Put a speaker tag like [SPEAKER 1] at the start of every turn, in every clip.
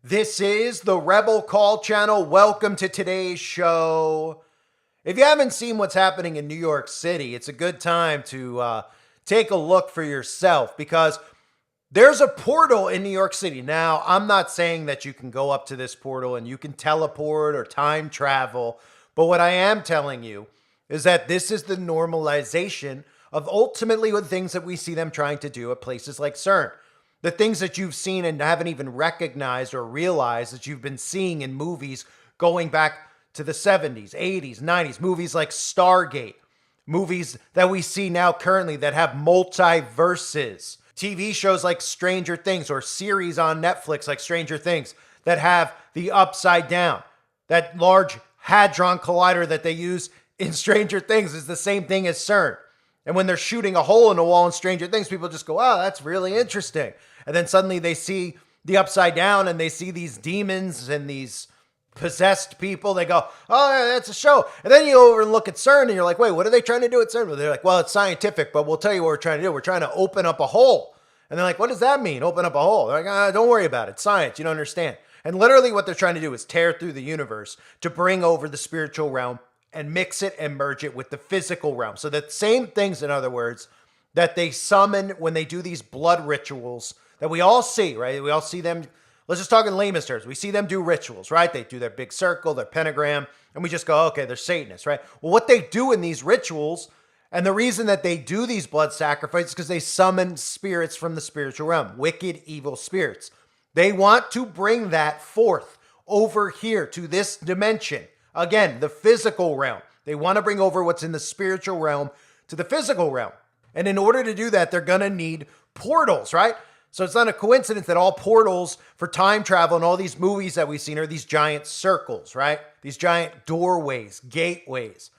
[SPEAKER 1] This is the Rebel Call channel. Welcome to today's show. If you haven't seen what's happening in New York City, it's a good time to take a look for yourself because there's a portal in New York City. Now, I'm not saying that you can go up to this portal and you can teleport or time travel, but what I am telling you is that this is the normalization of ultimately the things that we see them trying to do at places like Cern. The things that you've seen and haven't even recognized or realized that you've been seeing in movies going back to the 70s, 80s, 90s, movies like Stargate, movies that we see now currently that have multiverses, TV shows like Stranger Things or series on Netflix like Stranger Things that have the upside down. That large Hadron Collider that they use in Stranger Things is the same thing as CERN. And when they're shooting a hole in the wall in Stranger Things, people just go, oh, that's really interesting. And then suddenly they see the upside down and they see these demons and these possessed people. They go, oh, yeah, that's a show. And then you go over and look at CERN and you're like, wait, what are they trying to do at CERN? Well, they're like, well, it's scientific, but we'll tell you what we're trying to do. We're trying to open up a hole. And they're like, what does that mean? Open up a hole. They're like, don't worry about it. It's science. You don't understand. And literally what they're trying to do is tear through the universe to bring over the spiritual realm and mix it and merge it with the physical realm. So that same things, in other words, that they summon when they do these blood rituals that we all see, right? We all see them. Let's just talk in layman's terms. We see them do rituals, right? They do their big circle, their pentagram, and we just go, okay, they're Satanists, right? Well, what they do in these rituals, and the reason that they do these blood sacrifices is because they summon spirits from the spiritual realm, wicked, evil spirits. They want to bring that forth over here to this dimension. Again, the physical realm. They want to bring over what's in the spiritual realm to the physical realm. And in order to do that, they're going to need portals, right? So it's not a coincidence that all portals for time travel and all these movies that we've seen are these giant circles, right? These giant doorways, gateways.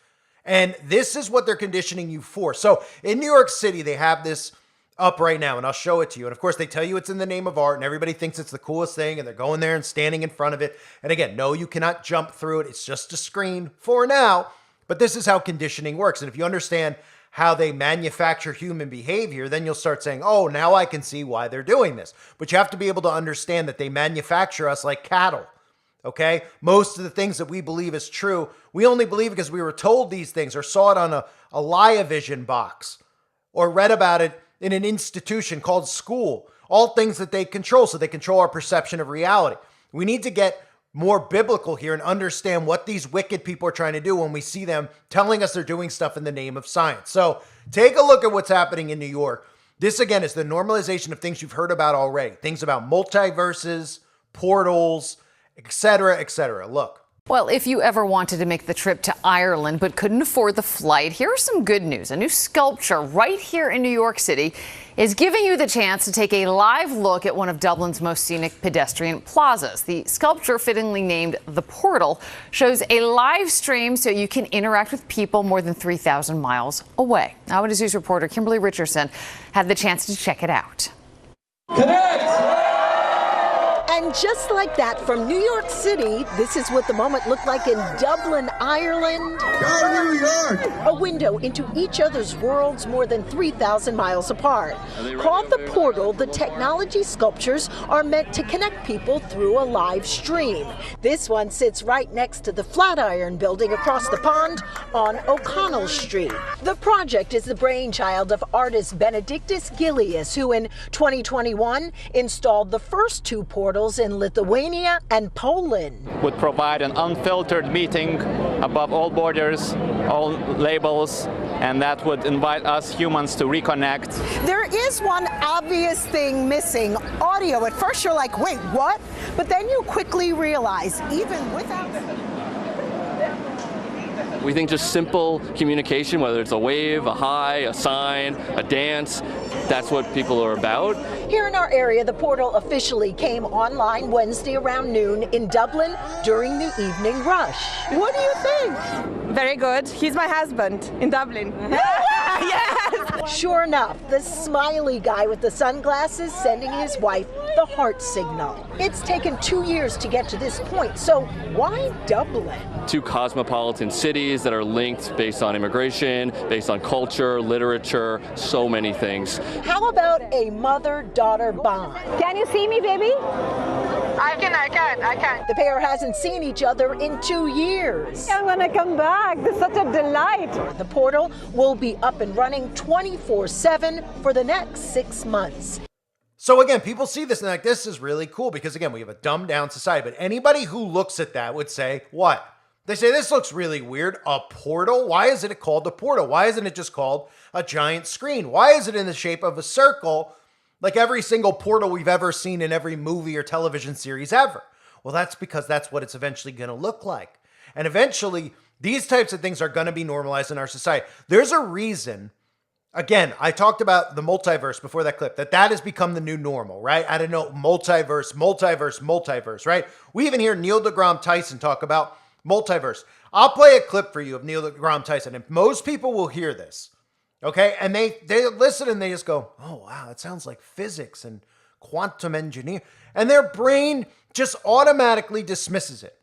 [SPEAKER 1] And this is what they're conditioning you for. So in New York City, they have this up right now, and I'll show it to you. And of course, they tell you it's in the name of art, and everybody thinks it's the coolest thing, and they're going there and standing in front of it. And again, no, you cannot jump through it. It's just a screen for now. But this is how conditioning works. And if you understand how they manufacture human behavior, then you'll start saying, oh, now I can see why they're doing this. But you have to be able to understand that they manufacture us like cattle. Okay? Most of the things that we believe is true, we only believe because we were told these things or saw it on a Lie-O-Vision box or read about it in an institution called school. All things that they control, so they control our perception of reality. We need to get more biblical here and understand what these wicked people are trying to do when we see them telling us they're doing stuff in the name of science. So take a look at what's happening in New York. This, again, is the normalization of things you've heard about already. Things about multiverses, portals, etc., etc. Look.
[SPEAKER 2] Well, if you ever wanted to make the trip to Ireland but couldn't afford the flight, here's some good news. A new sculpture right here in New York City is giving you the chance to take a live look at one of Dublin's most scenic pedestrian plazas. The sculpture, fittingly named The Portal, shows a live stream so you can interact with people more than 3,000 miles away. Eyewitness News reporter Kimberly Richardson had the chance to check it out.
[SPEAKER 3] Connect!
[SPEAKER 4] And just like that, from New York City, this is what the moment looked like in Dublin, Ireland.
[SPEAKER 3] Go New York!
[SPEAKER 4] A window into each other's worlds more than 3,000 miles apart. Called The Portal, the technology sculptures are meant to connect people through a live stream. This one sits right next to the Flatiron building across the pond on O'Connell Street. The project is the brainchild of artist Benedictus Gilius, who in 2021 installed the first two portals in Lithuania and Poland.
[SPEAKER 5] Would provide an unfiltered meeting above all borders, all labels, and that would invite us humans to reconnect.
[SPEAKER 4] There is one obvious thing missing, audio. At first you're like, wait, what? But then you quickly realize, even without
[SPEAKER 6] We think just simple communication, whether it's a wave, a hi, a sign, a dance, that's what people are about.
[SPEAKER 4] Here in our area, the portal officially came online Wednesday around noon in Dublin during the evening rush. What do you think?
[SPEAKER 7] Very good. He's my husband in Dublin. Yes!
[SPEAKER 4] Sure enough, the smiley guy with the sunglasses sending his wife the heart signal. It's taken 2 years to get to this point, so why Dublin?
[SPEAKER 6] Two cosmopolitan cities that are linked based on immigration, based on culture, literature, so many things.
[SPEAKER 4] How about a mother-daughter bond?
[SPEAKER 7] Can you see me, baby? I can.
[SPEAKER 4] The pair hasn't seen each other in 2 years.
[SPEAKER 7] I'm gonna come back. It's such a delight.
[SPEAKER 4] The portal will be up and running 24/7 for the next 6 months.
[SPEAKER 1] So again, people see this and like, this is really cool because again, we have a dumbed down society, but anybody who looks at that would say, what? They say, this looks really weird. A portal? Why isn't it called a portal? Why isn't it just called a giant screen? Why is it in the shape of a circle like every single portal we've ever seen in every movie or television series ever? Well, that's because that's what it's eventually going to look like. And eventually, these types of things are going to be normalized in our society. There's a reason. Again, I talked about the multiverse before that clip, that has become the new normal, right? I don't know, multiverse, right? We even hear Neil deGrasse Tyson talk about multiverse. I'll play a clip for you of Neil deGrasse Tyson, and most people will hear this, okay? And they listen and they just go, oh, wow, that sounds like physics and quantum engineering. And their brain just automatically dismisses it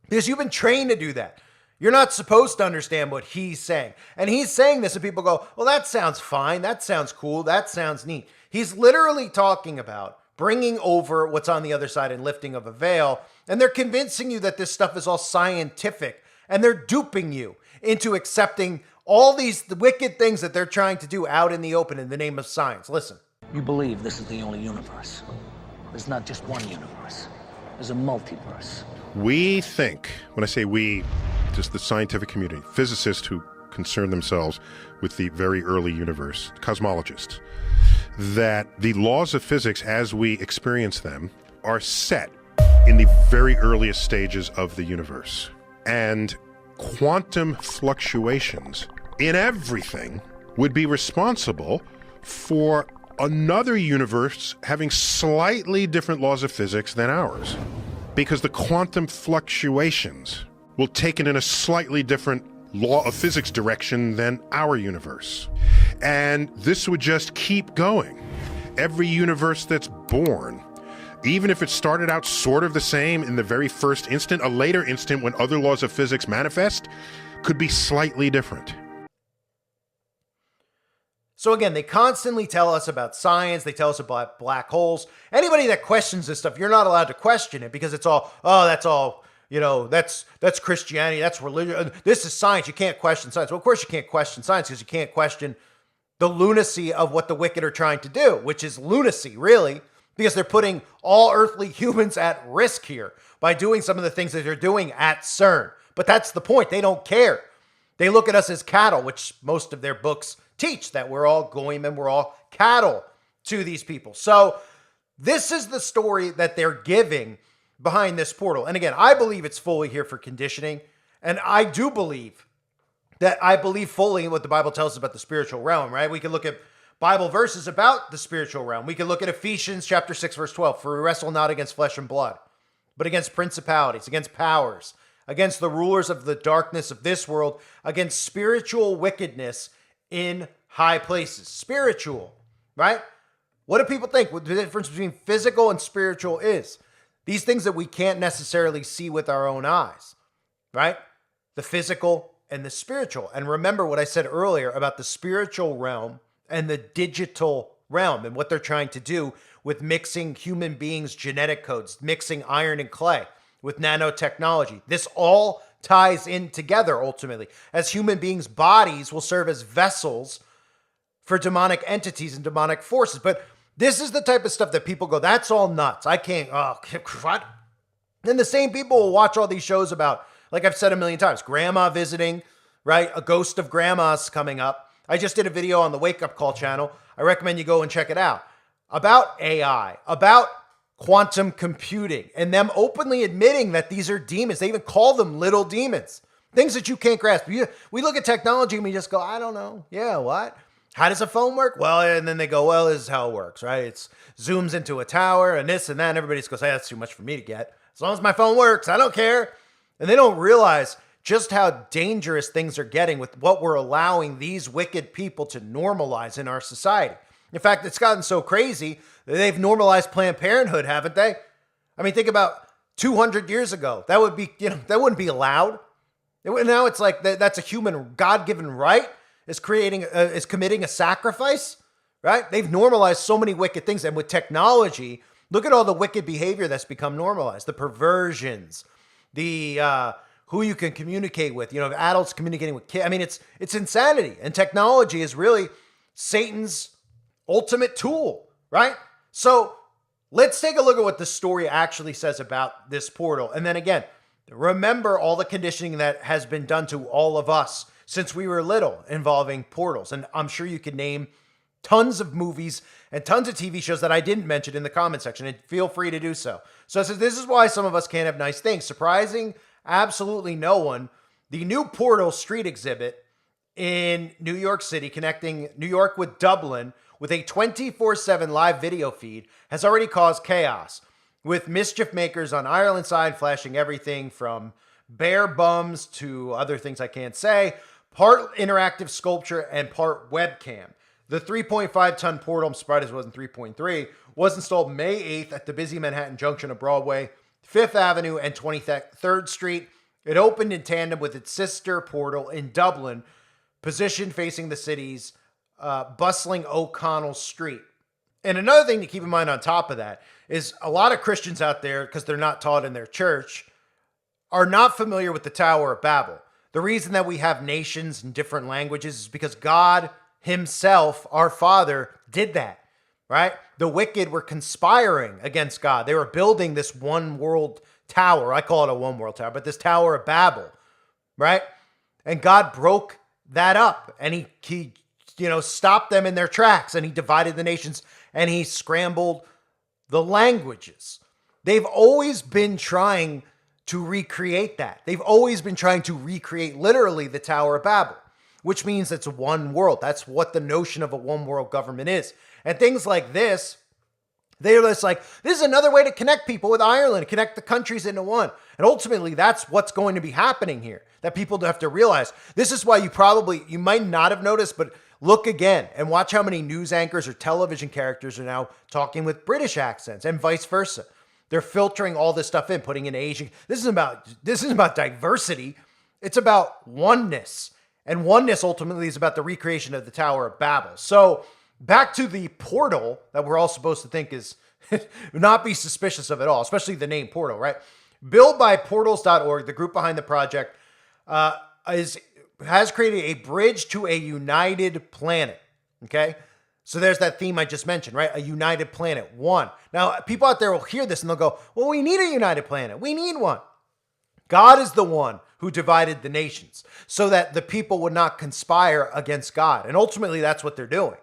[SPEAKER 1] because you've been trained to do that. You're not supposed to understand what he's saying. And he's saying this and people go, well, that sounds fine. That sounds cool. That sounds neat. He's literally talking about bringing over what's on the other side and lifting of a veil. And they're convincing you that this stuff is all scientific. And they're duping you into accepting all these wicked things that they're trying to do out in the open in the name of science. Listen.
[SPEAKER 8] You believe this is the only universe. There's not just one universe. There's a multiverse.
[SPEAKER 9] We think, when I say we, just the scientific community, physicists who concern themselves with the very early universe, cosmologists, that the laws of physics as we experience them are set in the very earliest stages of the universe. And quantum fluctuations in everything would be responsible for another universe having slightly different laws of physics than ours. Because the quantum fluctuations will take it in a slightly different law of physics direction than our universe. And this would just keep going. Every universe that's born, even if it started out sort of the same in the very first instant, a later instant when other laws of physics manifest, could be slightly different.
[SPEAKER 1] So again, they constantly tell us about science. They tell us about black holes. Anybody that questions this stuff, you're not allowed to question it because it's all, oh, that's all, that's Christianity, that's religion. This is science. You can't question science. Well, of course you can't question science because you can't question the lunacy of what the wicked are trying to do, which is lunacy, really, because they're putting all earthly humans at risk here by doing some of the things that they're doing at Cern. But that's the point. They don't care. They look at us as cattle, which most of their books teach, that we're all goyim and we're all cattle to these people. So this is the story that they're giving behind this portal. And again, I believe it's fully here for conditioning. And I do believe fully in what the Bible tells us about the spiritual realm, right? We can look at Bible verses about the spiritual realm. We can look at Ephesians chapter 6, verse 12. For we wrestle not against flesh and blood, but against principalities, against powers, against the rulers of the darkness of this world, against spiritual wickedness in high places. Spiritual, right? What do people think? What the difference between physical and spiritual is? These things that we can't necessarily see with our own eyes, right? The physical and the spiritual. And remember what I said earlier about the spiritual realm and the digital realm and what they're trying to do with mixing human beings' genetic codes, mixing iron and clay with nanotechnology. This all ties in together ultimately. As human beings' bodies will serve as vessels for demonic entities and demonic forces. But this is the type of stuff that people go, that's all nuts. I can't, what? Then the same people will watch all these shows about, like I've said a million times, grandma visiting, right? A ghost of grandma's coming up. I just did a video on the Wake Up Call channel. I recommend you go and check it out. About AI, about quantum computing, and them openly admitting that these are demons. They even call them little demons. Things that you can't grasp. We look at technology and we just go, I don't know. Yeah, what? How does a phone work? Well, and then they go, well, this is how it works, right? It zooms into a tower and this and that. And everybody just goes, hey, that's too much for me to get. As long as my phone works, I don't care. And they don't realize just how dangerous things are getting with what we're allowing these wicked people to normalize in our society. In fact, it's gotten so crazy that they've normalized Planned Parenthood, haven't they? I mean, think about 200 years ago. That would be, that wouldn't be allowed. Now it's like that's a human God-given right, is committing a sacrifice, right? They've normalized so many wicked things. And with technology, Look at all the wicked behavior that's become normalized, the perversions, the who you can communicate with, adults communicating with kids. I mean, it's insanity. And technology is really Satan's ultimate tool, right? So let's take a look at what the story actually says about this portal. And then again, remember all the conditioning that has been done to all of us since we were little involving portals. And I'm sure you could name tons of movies and tons of TV shows that I didn't mention in the comment section, and feel free to do so. So it says, this is why some of us can't have nice things. Surprising absolutely no one. The new portal street exhibit in New York City, connecting New York with Dublin with a 24/7 live video feed, has already caused chaos, with mischief makers on Ireland's side flashing everything from bear bums to other things I can't say, part interactive sculpture and part webcam. The 3.5-ton portal, I'm surprised it wasn't 3.3, was installed May 8th at the busy Manhattan junction of Broadway, 5th Avenue, and 23rd Street. It opened in tandem with its sister portal in Dublin, positioned facing the city's bustling O'Connell Street. And another thing to keep in mind on top of that is a lot of Christians out there, because they're not taught in their church, are not familiar with the Tower of Babel. The reason that we have nations and different languages is because God himself, our Father, did that, right? The wicked were conspiring against God. They were building this one world tower. I call it a one world tower, but this Tower of Babel, right? And God broke that up, and he stopped them in their tracks, and he divided the nations, and he scrambled the languages. They've always been trying to recreate that. They've always been trying to recreate literally the Tower of Babel, which means it's one world. That's what the notion of a one world government is. And things like this, they're just like, this is another way to connect people with Ireland, connect the countries into one. And ultimately, that's what's going to be happening here, that people have to realize. This is why you might not have noticed, but look again and watch how many news anchors or television characters are now talking with British accents and vice versa. They're filtering all this stuff in, putting in Asian. This isn't about diversity. It's about oneness. And oneness ultimately is about the recreation of the Tower of Babel. So back to the portal that we're all supposed to think is not be suspicious of at all, especially the name portal, right? Built by portals.org, the group behind the project, has created a bridge to a united planet. Okay. So there's that theme I just mentioned, right? A united planet, one. Now, people out there will hear this and they'll go, well, we need a united planet. We need one. God is the one who divided the nations so that the people would not conspire against God. And ultimately, that's what they're doing.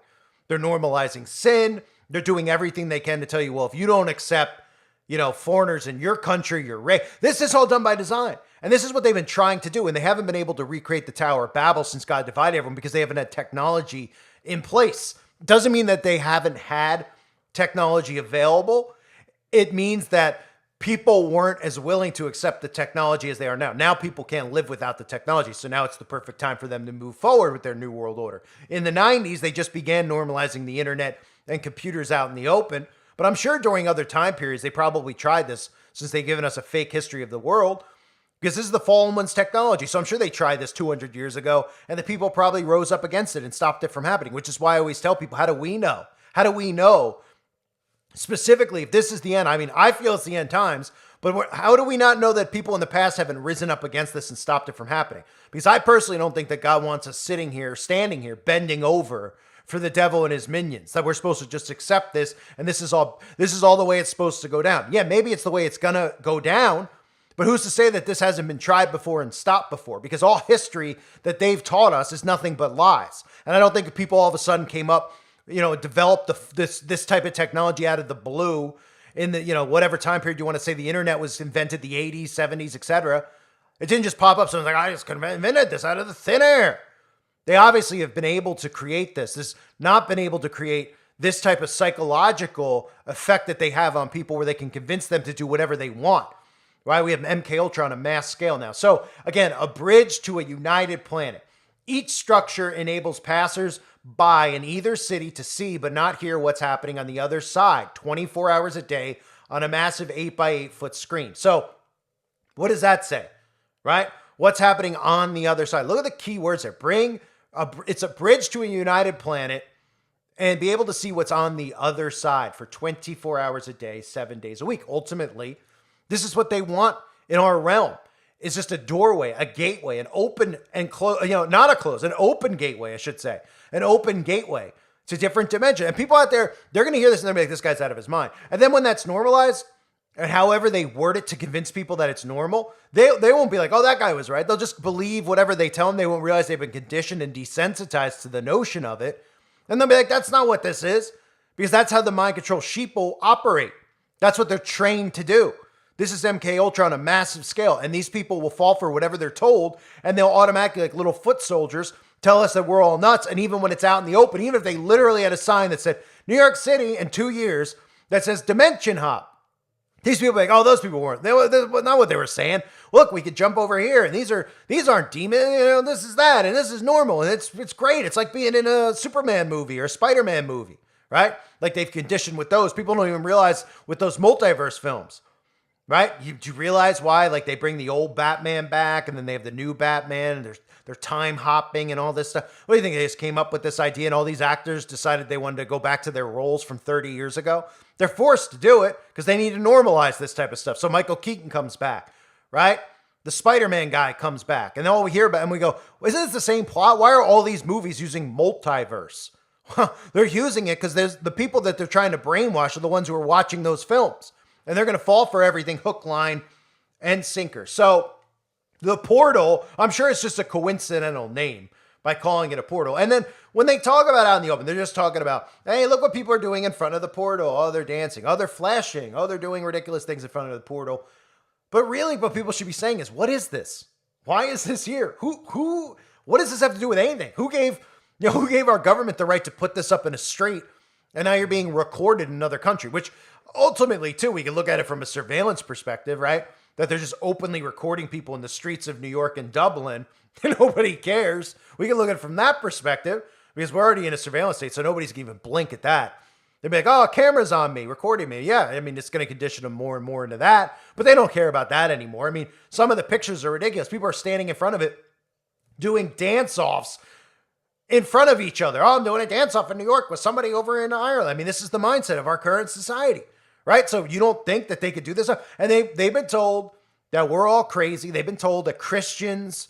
[SPEAKER 1] They're normalizing sin. They're doing everything they can to tell you, well, if you don't accept, foreigners in your country, you're race. This is all done by design. And this is what they've been trying to do. And they haven't been able to recreate the Tower of Babel since God divided everyone because they haven't had technology in place. Doesn't mean that they haven't had technology available. It means that people weren't as willing to accept the technology as they are now. Now people can't live without the technology. So now it's the perfect time for them to move forward with their new world order. In the 90s, they just began normalizing the internet and computers out in the open. But I'm sure during other time periods, they probably tried this since they've given us a fake history of the world. Because this is the fallen one's technology. So I'm sure they tried this 200 years ago, and the people probably rose up against it and stopped it from happening, which is why I always tell people, how do we know? How do we know specifically if this is the end? I mean, I feel it's the end times, but how do we not know that people in the past haven't risen up against this and stopped it from happening? Because I personally don't think that God wants us standing here, bending over for the devil and his minions, that we're supposed to just accept this, and this is all the way it's supposed to go down. Yeah, maybe it's the way it's gonna go down, but who's to say that this hasn't been tried before and stopped before? Because all history that they've taught us is nothing but lies. And I don't think if people all of a sudden came up, developed this type of technology out of the blue in the, whatever time period you want to say the internet was invented, the 80s, 70s, etc. It didn't just pop up. Someone's like, I just invented this out of the thin air. They obviously have been able to create this not been able to create this type of psychological effect that they have on people where they can convince them to do whatever they want. Right? We have MK Ultra on a mass scale now. So again, a bridge to a united planet. Each structure enables passers by in either city to see but not hear what's happening on the other side 24 hours a day on a massive 8x8 foot screen. So what does that say? Right? What's happening on the other side? Look at the key words there. It's a bridge to a united planet. and be able to see what's on the other side for 24 hours a day, 7 days a week. Ultimately, this is what they want in our realm. It's just a doorway, a gateway, an open and close, not a close, an open gateway, I should say, an open gateway to different dimension. And people out there, they're going to hear this and they're going to be like, this guy's out of his mind. And then when that's normalized, and however they word it to convince people that it's normal, they won't be like, oh, that guy was right. They'll just believe whatever they tell them. They won't realize they've been conditioned and desensitized to the notion of it. And they'll be like, that's not what this is, because that's how the mind control sheeple operate. That's what they're trained to do. This is MK Ultra on a massive scale. And these people will fall for whatever they're told, and they'll automatically, like little foot soldiers, tell us that we're all nuts. And even when it's out in the open, even if they literally had a sign that said New York City in 2 years that says dimension hop, these people are like, oh, those people weren't. That's not what they were saying. Look, we could jump over here, and these aren't demons. This is that, and this is normal, and it's great. It's like being in a Superman movie or a Spider-Man movie, right? Like they've conditioned with those. People don't even realize with those multiverse films, right? Do you realize why? Like they bring the old Batman back, and then they have the new Batman, and they're time hopping and all this stuff. What do you think? They just came up with this idea, and all these actors decided they wanted to go back to their roles from 30 years ago? They're forced to do it because they need to normalize this type of stuff. So Michael Keaton comes back, right? The Spider-Man guy comes back. And all we hear about, and we go, isn't this the same plot? Why are all these movies using multiverse? They're using it because there's the people that they're trying to brainwash are the ones who are watching those films. And they're going to fall for everything hook, line, and sinker. So the portal, I'm sure it's just a coincidental name by calling it a portal. And then when they talk about out in the open, they're just talking about, hey, look what people are doing in front of the portal. Oh, they're dancing. Oh, they're flashing. Oh, they're doing ridiculous things in front of the portal. But really what people should be saying is, what is this? Why is this here? What does this have to do with anything? Who gave our government the right to put this up in a street? And now you're being recorded in another country, which ultimately too, we can look at it from a surveillance perspective, right? That they're just openly recording people in the streets of New York and Dublin and nobody cares. We can look at it from that perspective because we're already in a surveillance state, so nobody's going to even blink at that. They'd be like, oh, camera's on me, recording me. Yeah, I mean, it's going to condition them more and more into that, but they don't care about that anymore. I mean, some of the pictures are ridiculous. People are standing in front of it doing dance-offs in front of each other. Oh, I'm doing a dance-off in New York with somebody over in Ireland. I mean, this is the mindset of our current society, right? So you don't think that they could do this? And they've been told that we're all crazy. They've been told that Christians,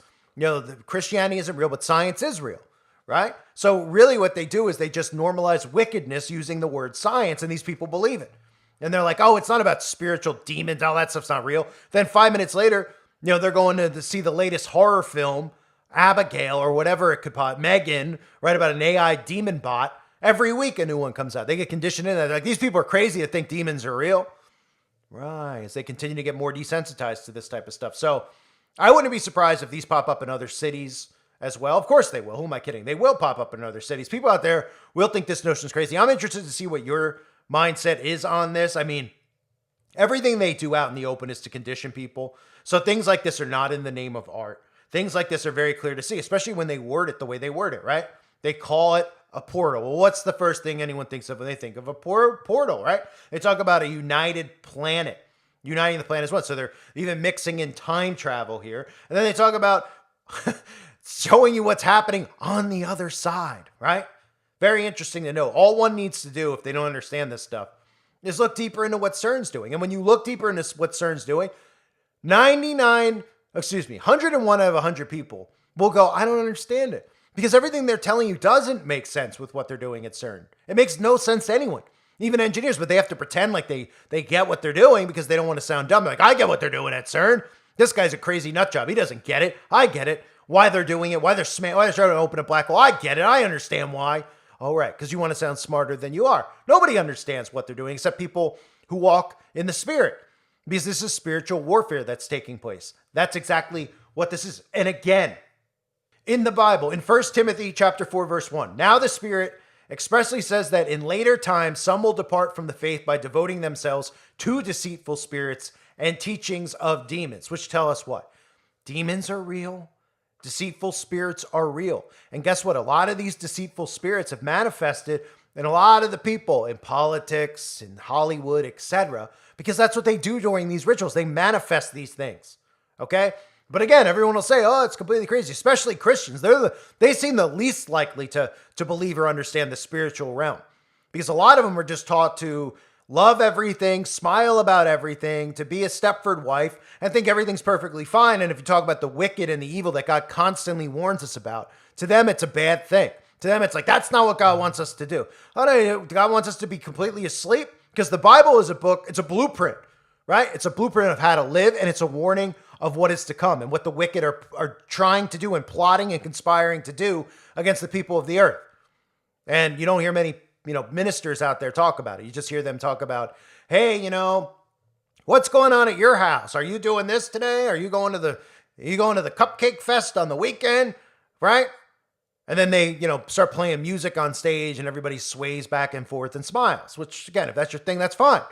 [SPEAKER 1] Christianity isn't real, but science is real, right? So really what they do is they just normalize wickedness using the word science, and these people believe it. And they're like, oh, it's not about spiritual demons. All that stuff's not real. Then 5 minutes later, they're going to see the latest horror film, Abigail or whatever it could pop, Megan, right, about an AI demon bot. Every week a new one comes out. They get conditioned in that. Like, these people are crazy to think demons are real. Right, as they continue to get more desensitized to this type of stuff. So I wouldn't be surprised if these pop up in other cities as well. Of course they will. Who am I kidding? They will pop up in other cities. People out there will think this notion is crazy. I'm interested to see what your mindset is on this. I mean, everything they do out in the open is to condition people. So things like this are not in the name of art. Things like this are very clear to see, especially when they word it the way they word it, right? They call it a portal. Well, what's the first thing anyone thinks of when they think of a portal, right? They talk about a united planet. Uniting the planet as one. So they're even mixing in time travel here. And then they talk about showing you what's happening on the other side, right? Very interesting to know. All one needs to do if they don't understand this stuff is look deeper into what CERN's doing. And when you look deeper into what CERN's doing, 101 out of 100 people will go, I don't understand it. Because everything they're telling you doesn't make sense with what they're doing at CERN. It makes no sense to anyone. Even engineers, but they have to pretend like they get what they're doing because they don't want to sound dumb. They're like, I get what they're doing at CERN. This guy's a crazy nut job. He doesn't get it. I get it. Why they're doing it. Why they're trying to open a black hole. I get it. I understand why. All right, because you want to sound smarter than you are. Nobody understands what they're doing except people who walk in the spirit. Because this is spiritual warfare that's taking place. That's exactly what this is. And again, in the Bible, in 1 Timothy chapter 4, verse 1, now the Spirit expressly says that in later times, some will depart from the faith by devoting themselves to deceitful spirits and teachings of demons, which tell us what? Demons are real. Deceitful spirits are real. And guess what? A lot of these deceitful spirits have manifested in a lot of the people in politics, in Hollywood, etc., because that's what they do during these rituals. They manifest these things. Okay? But again, everyone will say, oh, it's completely crazy, especially Christians. They seem the least likely to believe or understand the spiritual realm, because a lot of them are just taught to love everything, smile about everything, to be a Stepford wife, and think everything's perfectly fine. And if you talk about the wicked and the evil that God constantly warns us about, to them, it's a bad thing. To them, it's like, that's not what God wants us to do. Oh, no, God wants us to be completely asleep, because the Bible is a book, it's a blueprint, right? It's a blueprint of how to live, and it's a warning of what is to come and what the wicked are trying to do and plotting and conspiring to do against the people of the earth. And you don't hear many, ministers out there talk about it. You just hear them talk about, hey, what's going on at your house? Are you doing this today? Are you going to the cupcake fest on the weekend? Right? And then they, start playing music on stage and everybody sways back and forth and smiles, which again, if that's your thing, that's fine.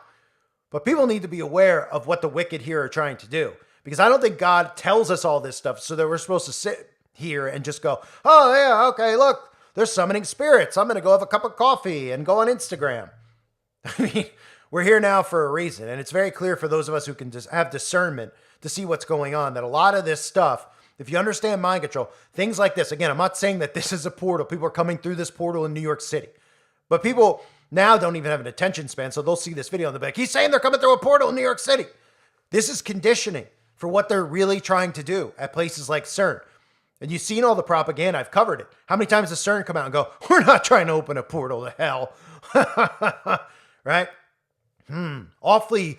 [SPEAKER 1] But people need to be aware of what the wicked here are trying to do. Because I don't think God tells us all this stuff so that we're supposed to sit here and just go, oh, yeah, okay, look, they're summoning spirits. I'm going to go have a cup of coffee and go on Instagram. I mean, we're here now for a reason. And it's very clear for those of us who can just have discernment to see what's going on, that a lot of this stuff, if you understand mind control, things like this, again, I'm not saying that this is a portal. People are coming through this portal in New York City. But people now don't even have an attention span, so they'll see this video and they'll be like, he's saying they're coming through a portal in New York City. This is conditioning for what they're really trying to do at places like Cern. And you've seen all the propaganda. I've covered it. How many times does Cern come out and go, we're not trying to open a portal to hell? Right? Awfully,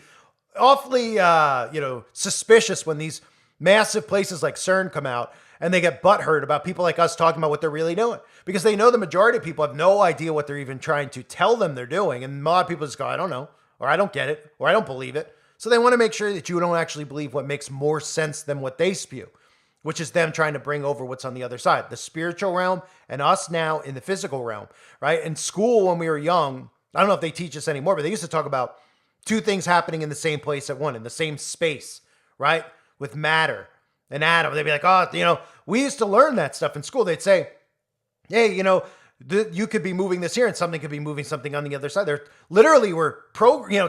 [SPEAKER 1] suspicious when these massive places like Cern come out and they get butthurt about people like us talking about what they're really doing, because they know the majority of people have no idea what they're even trying to tell them they're doing. And a lot of people just go, I don't know, or I don't get it, or I don't believe it. So they want to make sure that you don't actually believe what makes more sense than what they spew, which is them trying to bring over what's on the other side, the spiritual realm, and us now in the physical realm, right? In school, when we were young, I don't know if they teach us anymore, but they used to talk about two things happening in the same place at one, in the same space, right? With matter and atom. They'd be like, oh, we used to learn that stuff in school. They'd say, hey, you could be moving this here and something could be moving something on the other side. They're literally were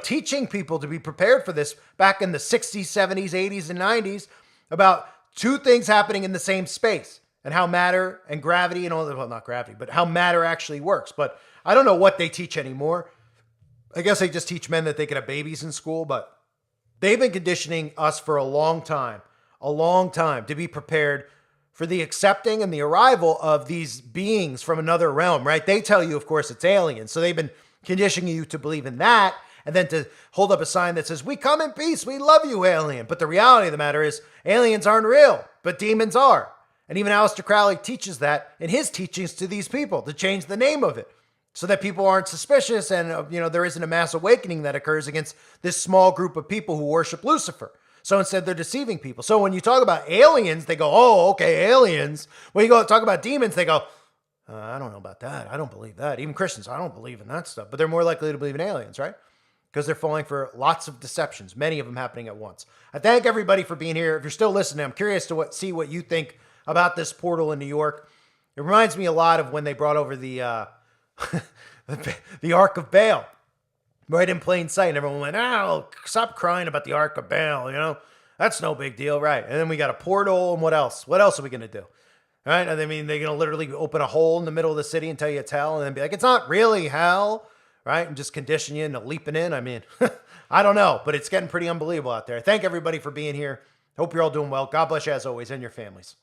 [SPEAKER 1] teaching people to be prepared for this back in the 60s, 70s, 80s, and 90s about two things happening in the same space and how matter and gravity and all that, well, not gravity, but how matter actually works. But I don't know what they teach anymore. I guess they just teach men that they can have babies in school, but they've been conditioning us for a long time to be prepared for the accepting and the arrival of these beings from another realm, right? They tell you, of course, it's aliens. So they've been conditioning you to believe in that, and then to hold up a sign that says, we come in peace, we love you, alien. But the reality of the matter is, aliens aren't real, but demons are. And even Aleister Crowley teaches that in his teachings to these people, to change the name of it, so that people aren't suspicious and, there isn't a mass awakening that occurs against this small group of people who worship Lucifer. So instead, they're deceiving people. So when you talk about aliens, they go, oh, okay, aliens. When you go talk about demons, they go, I don't know about that. I don't believe that. Even Christians, I don't believe in that stuff. But they're more likely to believe in aliens, right? Because they're falling for lots of deceptions, many of them happening at once. I thank everybody for being here. If you're still listening, I'm curious to see what you think about this portal in New York. It reminds me a lot of when they brought over the the Ark of Baal. Right in plain sight. And everyone went, stop crying about the Ark of Baal, that's no big deal, right? And then we got a portal, and what else? What else are we going to do? Right? And I mean, they're going to literally open a hole in the middle of the city and tell you it's hell, and then be like, it's not really hell, right? And just condition you into leaping in. I mean, I don't know, but it's getting pretty unbelievable out there. Thank everybody for being here. Hope you're all doing well. God bless you as always, and your families.